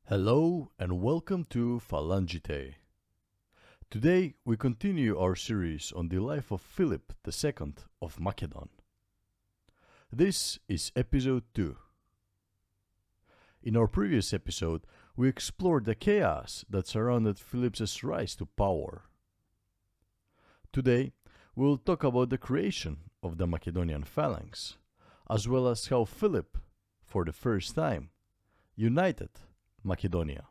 Hello and welcome to Phalangite. Today we continue our series on the life of Philip II of Macedon. This is episode 2. In our previous episode, we explored the chaos that surrounded Philip's rise to power. Today, we will talk about the creation of the Macedonian phalanx, as well as how Philip, for the first time, united Macedonia.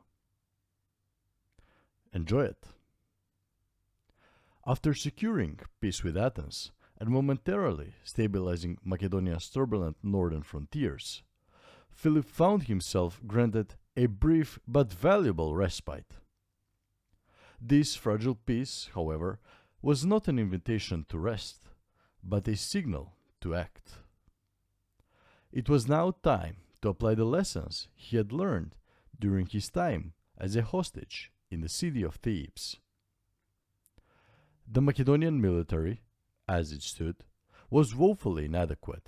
Enjoy it. After securing peace with Athens and momentarily stabilizing Macedonia's turbulent northern frontiers, Philip found himself granted a brief but valuable respite. This fragile peace, however, was not an invitation to rest, but a signal to act. It was now time to apply the lessons he had learned during his time as a hostage in the city of Thebes. The Macedonian military, as it stood, was woefully inadequate.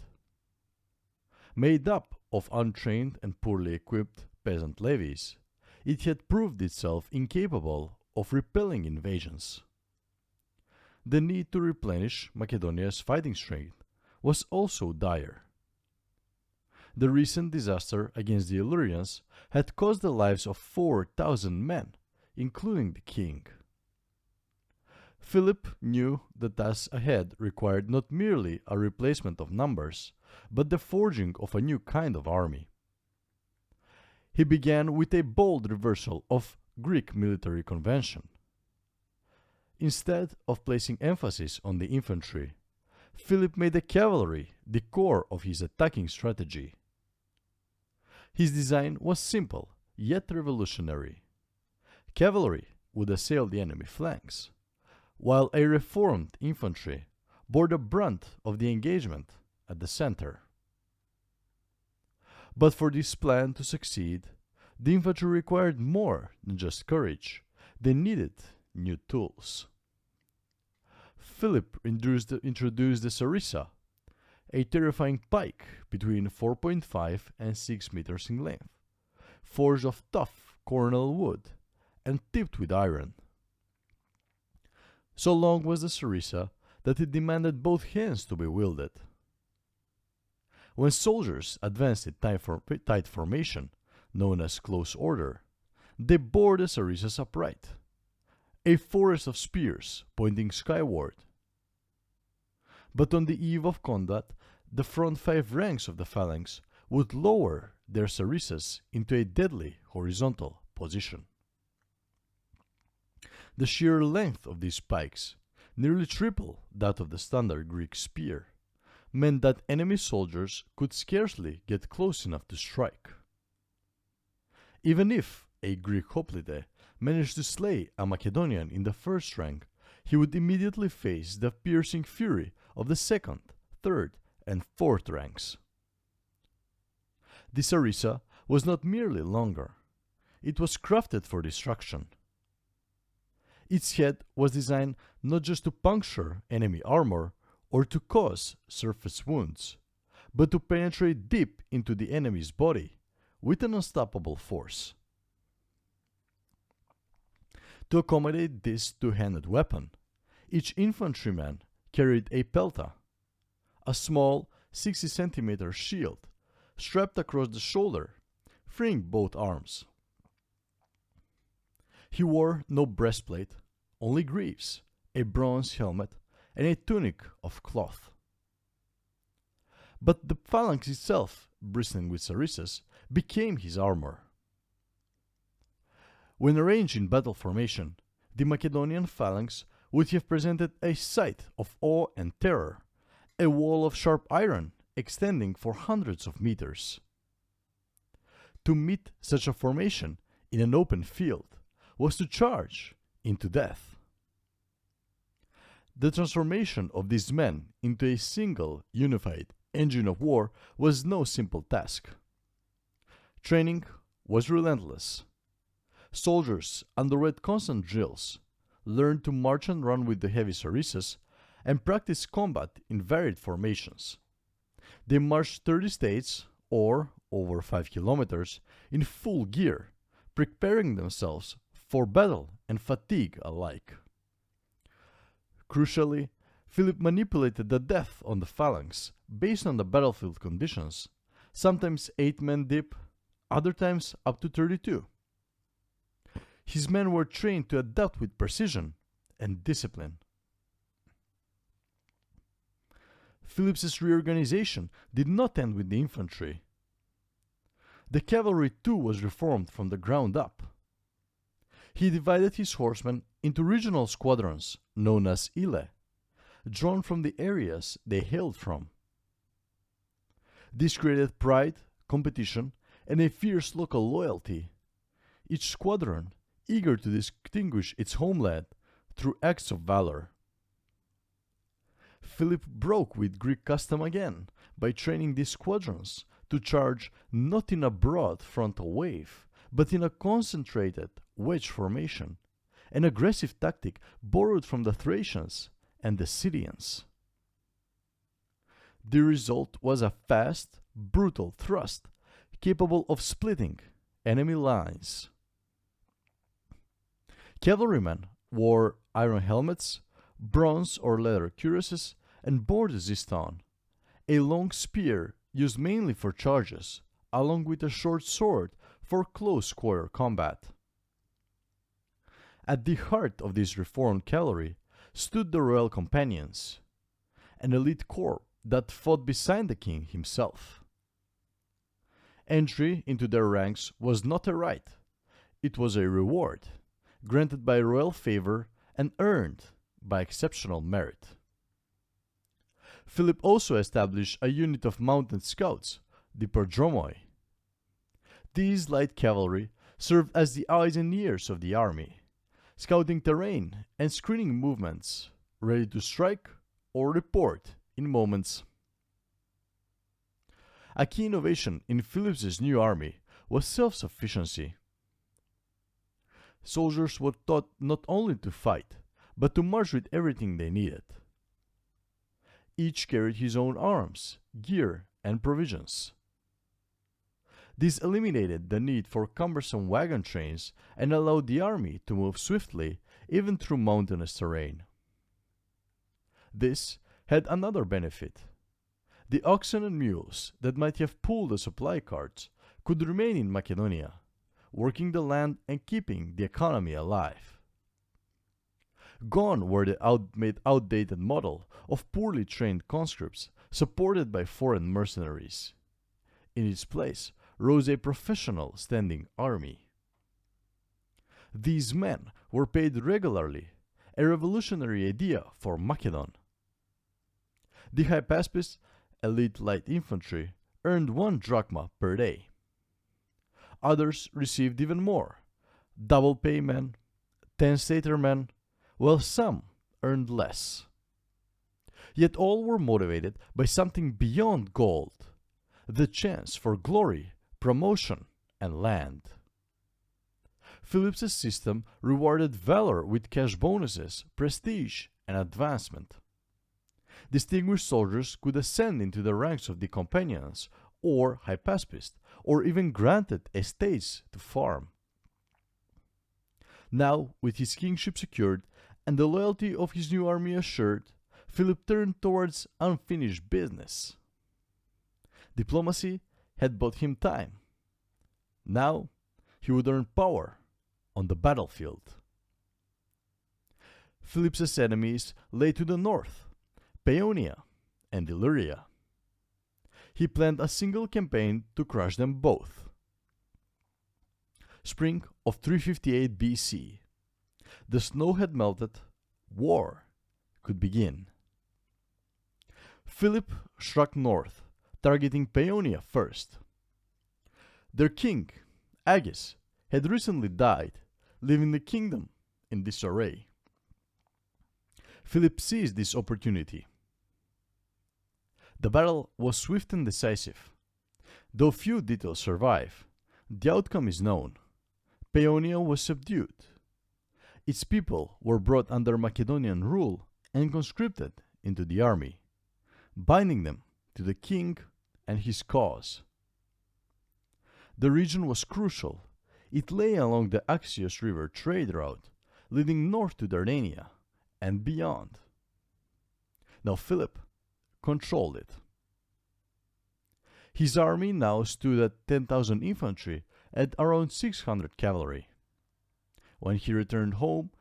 Made up of untrained and poorly equipped peasant levies, it had proved itself incapable of repelling invasions. The need to replenish Macedonia's fighting strength was also dire. The recent disaster against the Illyrians had cost the lives of 4,000 men, including the king. Philip knew the task ahead required not merely a replacement of numbers, but the forging of a new kind of army. He began with a bold reversal of Greek military convention. Instead of placing emphasis on the infantry, Philip made the cavalry the core of his attacking strategy. His design was simple, yet revolutionary. Cavalry would assail the enemy flanks, while a reformed infantry bore the brunt of the engagement at the center. But for this plan to succeed, the infantry required more than just courage. They needed new tools. Philip introduced the sarissa, a terrifying pike between 4.5 and 6 meters in length, forged of tough cornel wood and tipped with iron. So long was the sarissa that it demanded both hands to be wielded. When soldiers advanced in tight formation, known as close order, they bore the sarissas upright, a forest of spears pointing skyward. But on the eve of combat, the front 5 ranks of the phalanx would lower their sarissas into a deadly horizontal position. The sheer length of these pikes, nearly triple that of the standard Greek spear, meant that enemy soldiers could scarcely get close enough to strike. Even if a Greek hoplite managed to slay a Macedonian in the first rank, he would immediately face the piercing fury of the second, third, and fourth ranks. The sarissa was not merely longer. It was crafted for destruction. Its head was designed not just to puncture enemy armor or to cause surface wounds, but to penetrate deep into the enemy's body with an unstoppable force. To accommodate this two-handed weapon, each infantryman carried a pelta, a small 60-centimeter shield strapped across the shoulder, freeing both arms. He wore no breastplate, only greaves, a bronze helmet, and a tunic of cloth. But the phalanx itself, bristling with sarissas, became his armor. When arranged in battle formation, the Macedonian phalanx would have presented a sight of awe and terror, a wall of sharp iron extending for hundreds of meters. To meet such a formation in an open field was to charge into death. The transformation of these men into a single, unified engine of war was no simple task. Training was relentless. Soldiers underwent constant drills, learned to march and run with the heavy sarissas, and practiced combat in varied formations. They marched 30 states, or over 5 kilometers, in full gear, preparing themselves for battle and fatigue alike. Crucially, Philip manipulated the depth on the phalanx based on the battlefield conditions, sometimes 8 men deep, other times up to 32. His men were trained to adapt with precision and discipline. Philip's reorganization did not end with the infantry. The cavalry too was reformed from the ground up. He divided his horsemen into regional squadrons, known as ile, drawn from the areas they hailed from. This created pride, competition, and a fierce local loyalty, each squadron eager to distinguish its homeland through acts of valor. Philip broke with Greek custom again by training these squadrons to charge not in a broad frontal wave, but in a concentrated wedge formation, an aggressive tactic borrowed from the Thracians and the Scythians. The result was a fast, brutal thrust capable of splitting enemy lines. Cavalrymen wore iron helmets, bronze or leather cuirasses, and bore the ziston, a long spear used mainly for charges, along with a short sword for close quarter combat. At the heart of this reformed cavalry stood the royal companions, an elite corps that fought beside the king himself. Entry into their ranks was not a right, it was a reward, granted by royal favor and earned by exceptional merit. Philip also established a unit of mounted scouts, the prodromoi. These light cavalry served as the eyes and ears of the army, scouting terrain and screening movements, ready to strike or report in moments. A key innovation in Philip's new army was self-sufficiency. Soldiers were taught not only to fight, but to march with everything they needed. Each carried his own arms, gear, and provisions. This eliminated the need for cumbersome wagon trains and allowed the army to move swiftly even through mountainous terrain. This had another benefit. The oxen and mules that might have pulled the supply carts could remain in Macedonia, working the land and keeping the economy alive. Gone were the outdated model of poorly trained conscripts supported by foreign mercenaries. In its place rose a professional standing army. These men were paid regularly, a revolutionary idea for Macedon. The hypaspist, elite light infantry, earned 1 drachma per day. Others received even more, double pay men, 10 stater men, while some earned less. Yet all were motivated by something beyond gold, the chance for glory, promotion, and land. Philip's system rewarded valor with cash bonuses, prestige, and advancement. Distinguished soldiers could ascend into the ranks of the companions or hypaspist, or even granted estates to farm. Now, with his kingship secured and the loyalty of his new army assured, Philip turned towards unfinished business. Diplomacy had bought him time. Now, he would earn power on the battlefield. Philip's enemies lay to the north, Paeonia and Illyria. He planned a single campaign to crush them both. Spring of 358 BC. The snow had melted. War could begin. Philip struck north, targeting Paeonia first. Their king, Agis, had recently died, leaving the kingdom in disarray. Philip seized this opportunity. The battle was swift and decisive. Though few details survive, the outcome is known. Paeonia was subdued. Its people were brought under Macedonian rule and conscripted into the army, binding them to the king and his cause. The region was crucial. It lay along the Axios River trade route, leading north to Dardania and beyond. Now Philip controlled it. His army now stood at 10,000 infantry and around 600 cavalry. When he returned home,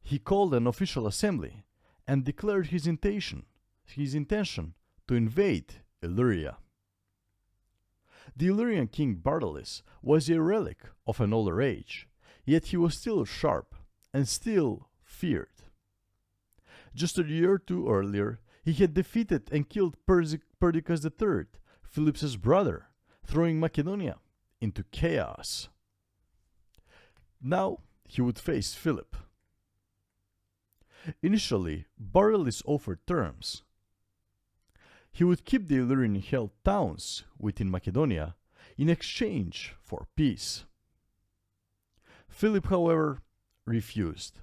he called an official assembly and declared his intention to invade Illyria. The Illyrian king Bardalis was a relic of an older age, yet he was still sharp and still feared. Just a year or two earlier, he had defeated and killed Perdiccas III, Philip's brother, throwing Macedonia into chaos. Now he would face Philip. Initially, Bardalis offered terms. He would keep the Illyrian-held towns within Macedonia in exchange for peace. Philip, however, refused.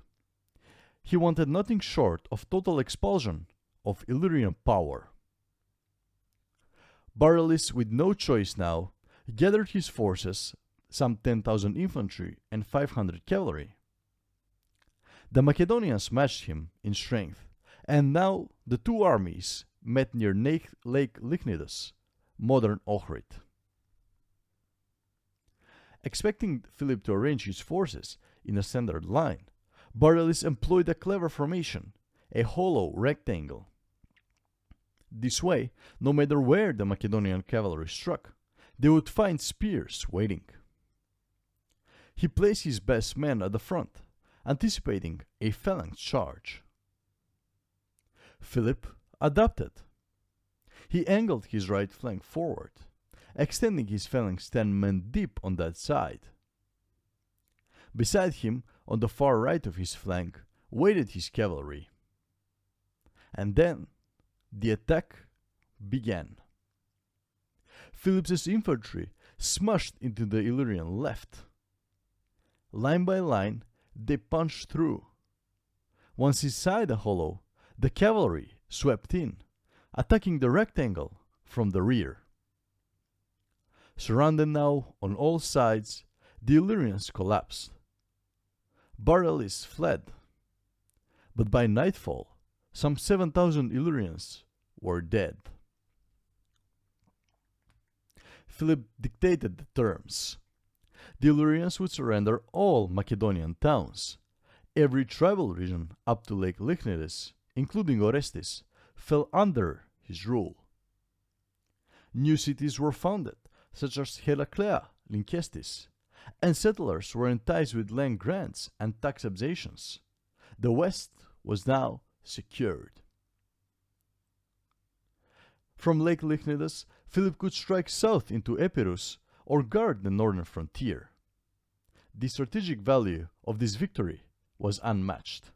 He wanted nothing short of total expulsion of Illyrian power. Bardalis, with no choice now, gathered his forces, some 10,000 infantry and 500 cavalry. The Macedonians matched him in strength, and now the two armies met near Lake Lychnidus, modern Ohrid. Expecting Philip to arrange his forces in a standard line, Bardalis employed a clever formation, a hollow rectangle. This way, no matter where the Macedonian cavalry struck, they would find spears waiting. He placed his best men at the front, anticipating a phalanx charge. Philip adapted. He angled his right flank forward, extending his phalanx 10 men deep on that side. Beside him, on the far right of his flank, waited his cavalry. And then the attack began. Philip's infantry smashed into the Illyrian left. Line by line, they punched through. Once inside the hollow, the cavalry swept in, attacking the rectangle from the rear. Surrounded now on all sides, the Illyrians collapsed. Bardalis fled, but by nightfall, some 7,000 Illyrians were dead. Philip dictated the terms. The Illyrians would surrender all Macedonian towns. Every tribal region up to Lake Lychnidus, including Orestis, fell under his rule. New cities were founded, such as Heraclea, Lynkestis, and settlers were enticed with land grants and tax exemptions. The west was now secured. From Lake Lychnidus, Philip could strike south into Epirus or guard the northern frontier. The strategic value of this victory was unmatched.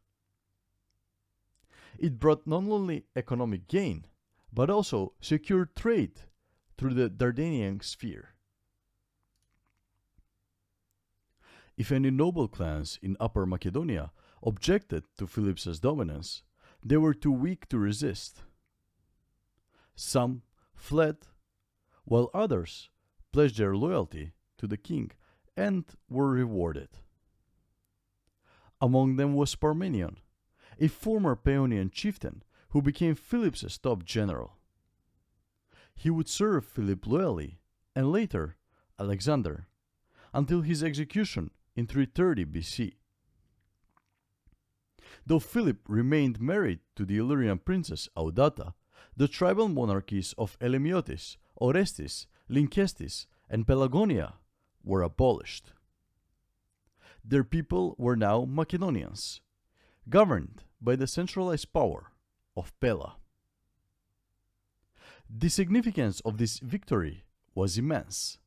It brought not only economic gain, but also secured trade through the Dardanian sphere. If any noble clans in Upper Macedonia objected to Philip's dominance, they were too weak to resist. Some fled, while others pledged their loyalty to the king and were rewarded. Among them was Parmenion, a former Paeonian chieftain who became Philip's top general. He would serve Philip loyally, and later Alexander, until his execution in 330 BC. Though Philip remained married to the Illyrian princess Audata, the tribal monarchies of Elemiotis, Orestis, Lynkestis, and Pelagonia were abolished. Their people were now Macedonians, governed by the centralized power of Pella. The significance of this victory was immense.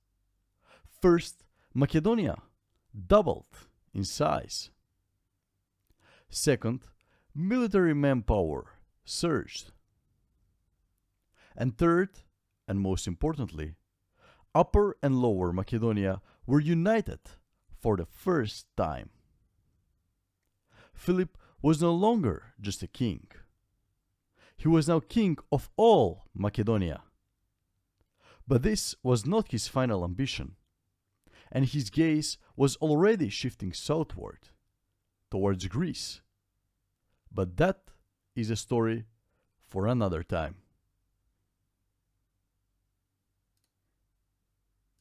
First, Macedonia doubled in size. Second, military manpower surged. And third, and most importantly, Upper and Lower Macedonia were united for the first time. Philip was no longer just a king. He was now king of all Macedonia. But this was not his final ambition. and his gaze was already shifting southward, towards Greece. But that is a story for another time.